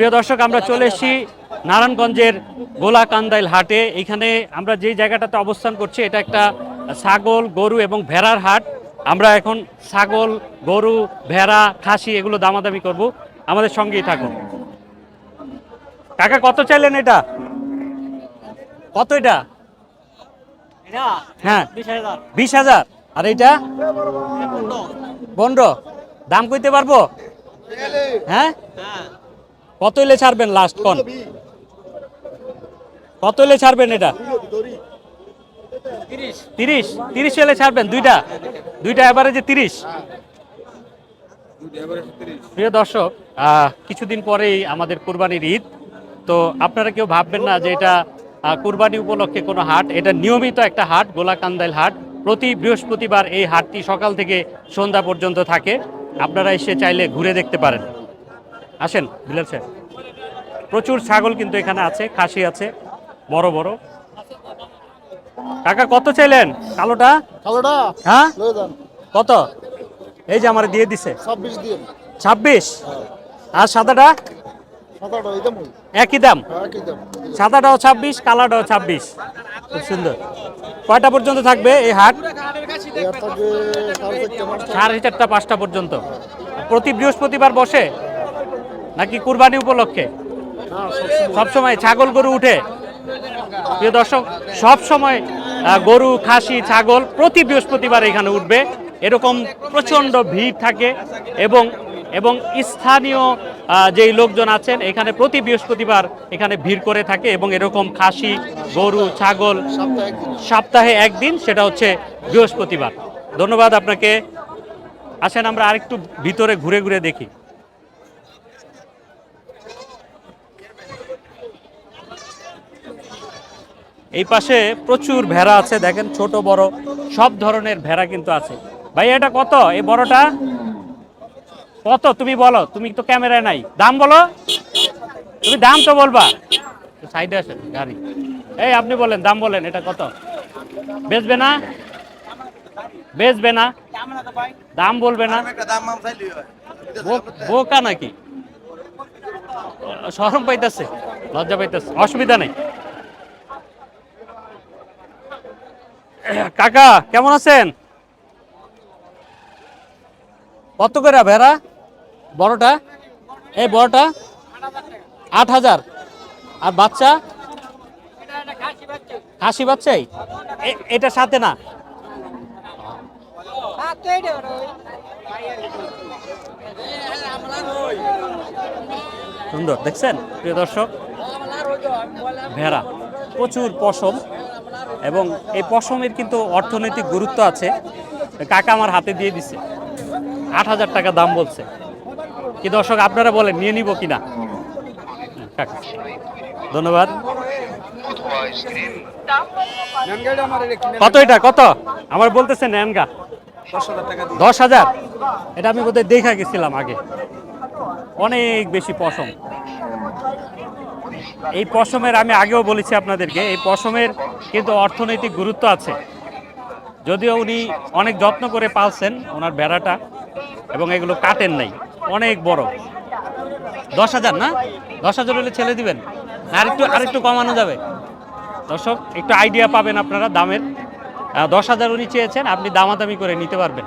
প্রিয় দর্শক, আমরা চলে এসেছি নারায়ণগঞ্জের গোলাকান্দাইল হাটে। এখানে আমরা যেই জায়গাটাতে অবস্থান করছি এটা একটা ছাগল, গরু এবং ভেড়ার হাট। আমরা এখন ছাগল, গরু, ভেড়া, খাসি এগুলো দামাদামি করব। আমাদের সঙ্গেই থাকুন। কাকা কত চাইলেন এটা? কত এটা? হ্যাঁ 20,000। আর এইটা 15। দাম কইতে পারবো? হ্যাঁ, কত হলে ছাড়বেন লাস্ট কোন? কত হলে ছাড়বেন এটা? 30 হলে ছাড়বেন? দুইটা এভারেজে 30। প্রিয় দর্শক, কিছুদিন পরেই আমাদের কুরবানির ঈদ। তো আপনারা কেউ ভাববেন না যে এটা কুরবানি উপলক্ষে কোনো হাট। এটা নিয়মিত একটা হাট, গোলাকান্দাইল হাট। প্রতি বৃহস্পতিবার এই হাটটি সকাল থেকে সন্ধ্যা পর্যন্ত থাকে। আপনারা এসে চাইলে ঘুরে দেখতে পারেন। আসেন বিলাল সাহেব। প্রচুর ছাগল কিন্তু এখানে আছে, খাসি আছে বড় বড়। কাকা কত চাইলেন কালোটা? হ্যাঁ কত? এই যে আমার দিয়ে দিছে 26। আর সাদাটা একই দাম? সাদাটাও 26, কালাটাও 26। খুব সুন্দর। কয়টা পর্যন্ত থাকবে এই হাট? 4:30, 5টা পর্যন্ত। প্রতি বৃহস্পতিবার বসে নাকি কুরবানি উপলক্ষে? সবসময় ছাগল গরু উঠে? প্রিয় দর্শক, সবসময় গরু, খাসি, ছাগল প্রতি বৃহস্পতিবার এখানে উঠবে। এরকম প্রচণ্ড ভিড় থাকে এবং স্থানীয় যেই লোকজন আছেন এখানে প্রতি বৃহস্পতিবার এখানে ভিড় করে থাকে। এবং এরকম খাসি, গরু, ছাগল সপ্তাহে একদিন, সেটা হচ্ছে বৃহস্পতিবার। ধন্যবাদ আপনাকে। আসেন আমরা আরেকটু ভিতরে ঘুরে ঘুরে দেখি। এই পাশে প্রচুর ভেড়া আছে, দেখেন ছোট বড় সব ধরনের ভেড়া কিন্তু আছে। ভাই এটা কত? এই বড়টা কত তুমি বলো? তুমি তো ক্যামেরায় নাই, দাম বলো। তুমি দাম তো বলবা। সাইডে আসে গাড়ি। এই আপনি বলেন, দাম বলেন, এটা কত? বেচবে না? বেচবে না? দাম বলবে না? বোকা নাকি? শরম পাইতেছে, লজ্জা পাইতেছে। অসুবিধা নেই। কাকা কেমন আছেন? কত করে ভেড়া বড়টা? এই বড়টা 8,000। আর বাচ্চা? খাসি বাচ্চাই? এটা সাথে না? সুন্দর, দেখছেন প্রিয় দর্শক? ভেড়া, প্রচুর পশম, এবং এই পশমের কিন্তু অর্থনৈতিক গুরুত্ব আছে। কাকা আমার হাতে দিয়ে দিছে, 8,000 টাকা দাম বলছে। কি দর্শক আপনারা বলেন, নিয়ে নিব কিনা? কাকা ধন্যবাদ। কত এটা? কত আমার বলতেছে? নেনগা 10,000। এটা আমি বোধহয় দেখা গেছিলাম আগে। অনেক বেশি পশম। এই পশমের আমি আগেও বলেছি আপনাদেরকে, এই পশমের কিন্তু অর্থনৈতিক গুরুত্ব আছে। যদিও উনি অনেক যত্ন করে পালছেন ওনার ভেড়াটা, এবং এগুলো কাটেন নাই। অনেক বড়। 10,000 না? 10,000 হলে ছেড়ে দিবেন? আরেকটু কমানো যাবে? দর্শক একটু আইডিয়া পাবেন আপনারা দামের। 10,000 উনি চেয়েছেন, আপনি দামাদামি করে নিতে পারবেন।